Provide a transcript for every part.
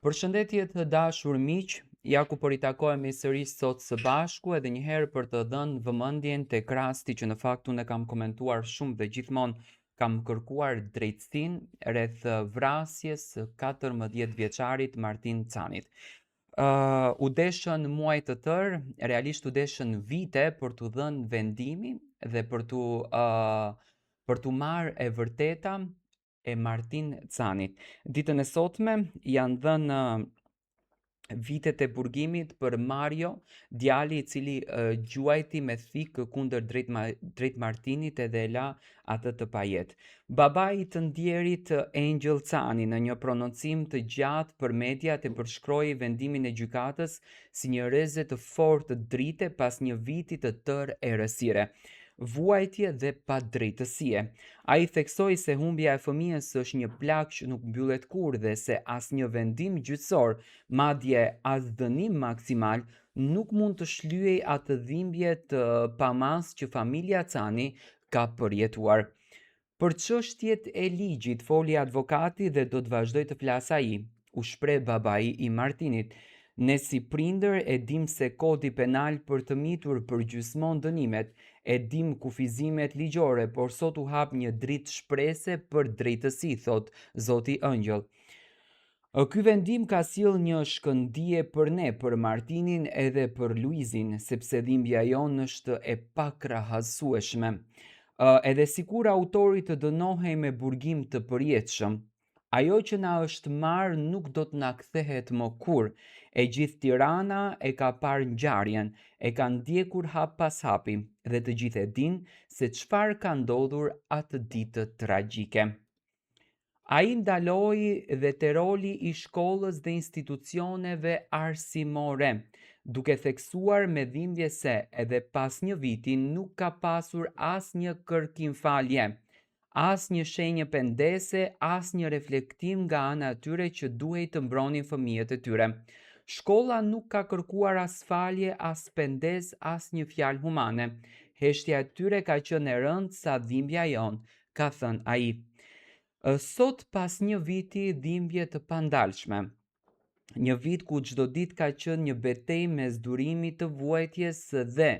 Përshëndetje të dashur miq, ja ku po ritakohemi sërish sot së bashku edhe një herë për të dhënë vëmendjen tek rasti që në fakt unë e kam komentuar shumë dhe gjithmonë kam kërkuar drejtësinë rreth vrasjes së 14 vjeçarit Martin Canit. U deshën muaj të tërë, realisht u deshën vite për t'u dhënë vendimi dhe për t'u marrë e vërteta e Martin Canit. Ditën e sotme janë dhënë vitet e burgimit për Mario, djali i cili gjuajti me thikë kundër drejt Martinit edhe e la atë të pajet. Babai i të ndjerit Angel Cani në një prononcim të gjatë për mediat e përshkroi vendimin e gjykatës si një reze të fortë drite pas një viti të tërë errësire, vuajtje dhe padrejtësie. Ai theksoi se humbja e fëmijës është një plagë që nuk mbyllet kurrë dhe se asnjë vendim gjyqësor, madje as dënim maksimal, nuk mund të shlyej atë dhimbje të pamas që familja Cani ka përjetuar. Për çështjet e ligjit foli advokati dhe do të vazhdoj të flas ai, u shpreh babai i Martinit. Ne si prindër e dim se kodi penal për të mitur përgjysmon dënimet, e dim kufizimet ligjore, por sot u hap një dritë shprese për drejtësi, thot Zoti Ëngjëll. Ky vendim ka sjell një shkëndije për ne, për Martinin edhe për Luizin, sepse dhimbja jonë është e pakrahasueshme. Edhe sikur autori të dënohej me burgim të përjetshëm, ajo që na është marrë nuk do të na kthehet më kurrë. E gjithë Tirana e ka parë ngjarjen, e ka ndjekur hap pas hapi dhe të gjithë e dinë se çfarë ka ndodhur atë ditë tragjike. Ai ndaloi dhe te roli i shkollës dhe institucioneve arsimore, duke theksuar me dhimbje se edhe pas një viti nuk ka pasur asnjë kërkimfalje, asnjë shenjë pendese, asnjë reflektim nga ana e tyre që duhej të mbronin fëmijët e tyre. Shkolla nuk ka kërkuar as falje, as pendes, as një fjalë humane. Heshtja e tyre ka qenë e rëndë sa dhimbja jonë, ka thënë ai. Sot pas një viti dhimbje të pandalshme, një vit ku çdo ditë ka qenë një betejë mes durimit të vuajtjes dhe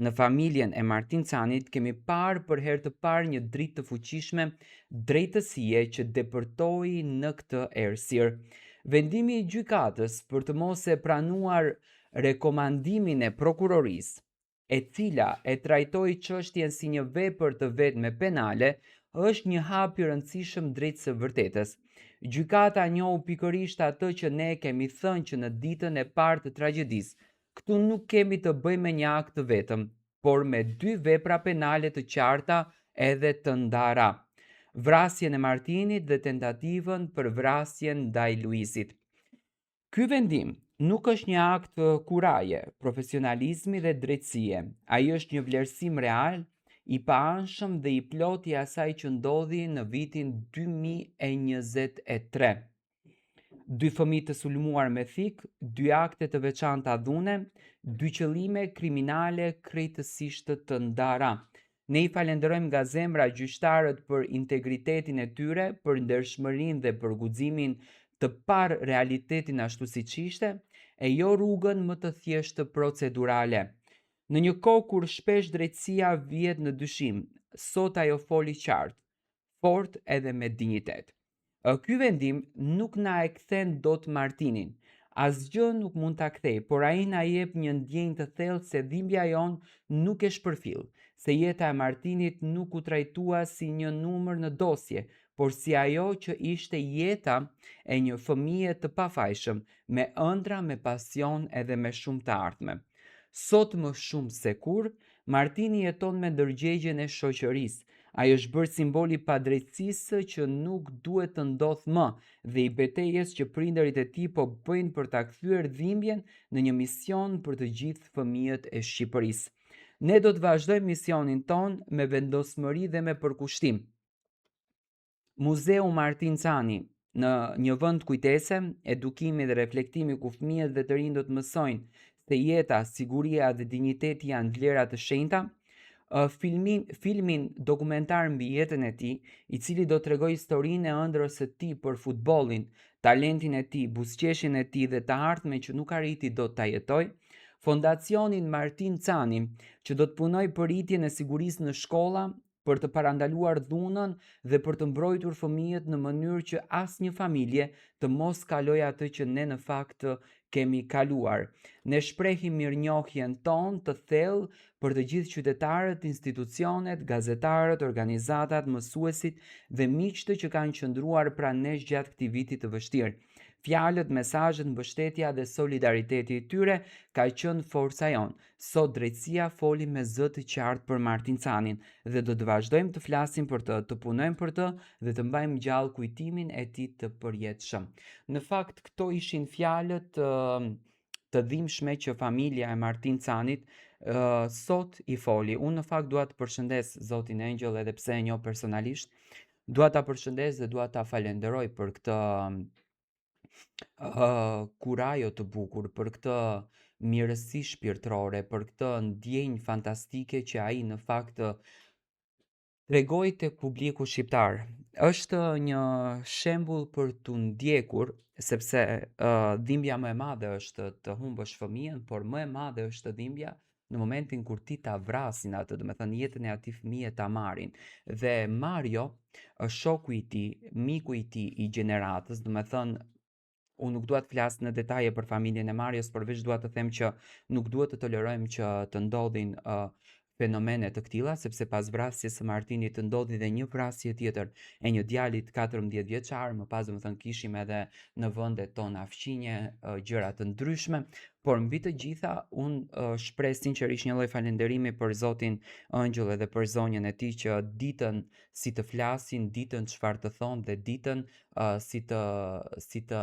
në familjen e Martin Canit kemi parë për herë të parë një dritë të fuqishme drejtësie që depërtoi në këtë errësirë. Vendimi i gjykatës për të mos e pranuar rekomandimin e prokurorisë, e cila e trajtoi çështjen si një vepër të vetme penale, është një hap i rëndësishëm drejt së vërtetës. Gjykata njohu pikërisht atë që ne kemi thënë që në ditën e parë të tragjedisë. Këtu nuk kemi të bëjmë me një akt të vetëm, por me dy vepra penale të qarta edhe të ndara. Vrasjen e Martinit dhe tentativën për vrasjen ndaj Luizit. Ky vendim nuk është një akt kuraje, profesionalizmi dhe drejtësie. Ai është një vlerësim real, i paanshëm dhe i plot i asaj që ndodhi në vitin 2023. 2 fëmijë të sulmuar me thik, 2 akte të veçanta dhune, 2 qëllime kriminale krejtësisht të ndara. Ne i falenderojmë nga zemra gjyqtarët për integritetin e tyre, për ndershmërinë dhe për guximin të parë realitetin ashtu siç ishte, e jo rrugën më të thjeshtë procedurale. Në një kohë kur shpesh drejtësia vjet në dyshim, sot ajo foli qartë, fort edhe me dinjitet. Ky vendim nuk na e kthen dot Martinin. Asgjë nuk mund ta kthej, por ai na jep një ndjenjë të thellë se dhimbja jon nuk e shpërfill, se jeta e Martinit nuk u trajtua si një numër në dosje, por si ajo që ishte jeta e një fëmije të pafajshëm, me ëndra, me pasion edhe me shumë të ardhme. Sot më shumë se kur, Martini jeton me ndërgjegjen e shoqërisë. Ai është bërë simboli i padrejtësisë që nuk duhet të ndodhë më dhe i betejës që prindërit e tij po bëjnë për ta kthyer dhimbjen në një mision për të gjithë fëmijët e Shqipërisë. Ne do të vazhdojmë misionin ton me vendosmëri dhe me përkushtim. Muzeu Martin Cani, në një vend kujtese, edukimi dhe reflektimi ku fëmijët dhe të rinj do të mësojnë se jeta, siguria dhe dinjiteti janë vlera të shenjta. Filmin dokumentar mbi jetën e tij, i cili do t'rregojë historinë e ëndrrës së tij për futbollin, talentin e tij, buzëqeshjen e tij dhe të ardhmen që nuk arriti dot ta jetojë, Fondacionin Martin Cani, që do të punoj për rritjen e sigurisë në shkolla, për të parandaluar dhunën dhe për të mbrojtur fëmijët në mënyrë që asnjë familje të mos kalojë atë që ne në fakt kemi kaluar. Ne shprehim mirënjohjen tonë të thellë për të gjithë qytetarët, institucionet, gazetarët, organizatat, mësuesit dhe miqtë që kanë qëndruar pranë nesh gjatë këtij viti të vështirë. Fjalët, mesazhet, mbështetja dhe solidariteti i tyre ka qenë forca jonë. Sot drejtësia foli me zë të qartë për Martin Canin dhe do të vazhdojmë të flasim për të punojmë për të dhe të mbajmë gjallë kujtimin e tij të përjetshëm. Në fakt këto ishin fjalët të dhimbshme që familja e Martin Canit sot i foli. Unë në fakt dua të përshëndes zotin Angel edhe pse e njoh personalisht. Dua ta përshëndes dhe dua ta falenderoj për këtë kurajo të bukur, për këtë mirësi shpirtërore, për këtë ndjenjë fantastike që ai në fakt tregoi tek publiku shqiptar. Është një shembull për t'u ndjekur, sepse dhimbja më e madhe është të humbësh fëmijën, por më e madhe është dhimbja në momentin kur ti ta vrasin atë, do të thënë jetën e atij fëmije ta marrin. Dhe Mario është shoku i tij, miku i tij i gjeneratës, do të thënë unë nuk dua të flas në detaje për familjen e Marios, por veç dua të them që nuk duhet të tolerojmë që të ndodhin fenomene të këtilla, sepse pas vrasjes së Martinit të ndodhi dhe një vrasje tjetër e një djalit 14 vjeçar, më pas domethënë kishim edhe në vendet tona fqinje, gjëra të ndryshme, por mbi të gjitha unë shpreh sinqerisht një lloj falënderimi për zotin Ëngjëll edhe për zonjën e tij që ditën si të flasin, ditën çfarë të thonë dhe ditën si të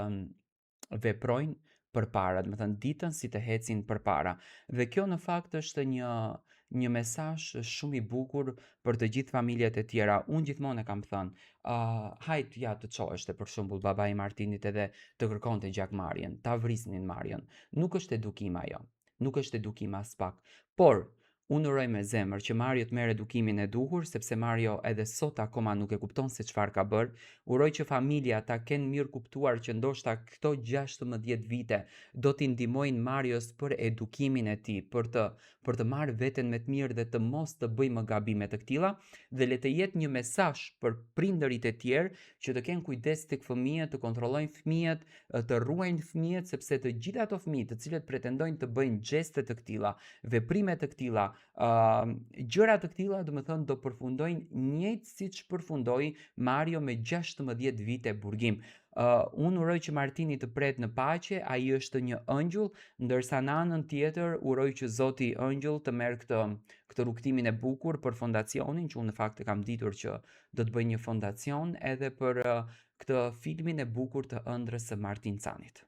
veprojnë përpara, do të thënë ditën si të ecin përpara. Dhe kjo në fakt është një mesazh shumë i bukur për të gjithë familjet e tjera. Unë gjithmonë e kam thënë, hajt ja të çoheshte për shembull babai i Martinit edhe të kërkonte gjakmarrjen, ta vrisnin Marion. Nuk është edukim ajo, nuk është edukim as pak, por unë uroj me zemër që Mario të merr edukimin e duhur, sepse Mario edhe sot akoma nuk e kupton se çfarë ka bërë. Uroj që familja ta kenë mirë kuptuar që ndoshta këto 16 vite do t'i ndihmojnë Marios për edukimin e tij, për të marrë veten me të mirë dhe të mos të bëjë më gabime të këtilla, dhe le të jetë një mesazh për prindërit e tjerë që të kenë kujdes tek fëmijët, të kontrollojnë fëmijët, të ruajnë fëmijët, sepse të gjithë ato fëmijë të cilët pretendojnë të bëjnë gjeste të këtilla, veprime të këtilla, gjëra të këtilla, domethënë do përfundojnë njëjtë siç përfundoi Mario me 16 vite burgim. Unë uroj që Martini të pret në paqe, ai është një ëngjëll, ndërsa në anën tjetër uroj që Zoti Ëngjëll të merr këtë rrugtimin e bukur për fondacionin, që unë në fakt e kam ditur që do të bëj një fondacion edhe për këtë filmin e bukur të ëndrrës së Martin Canit.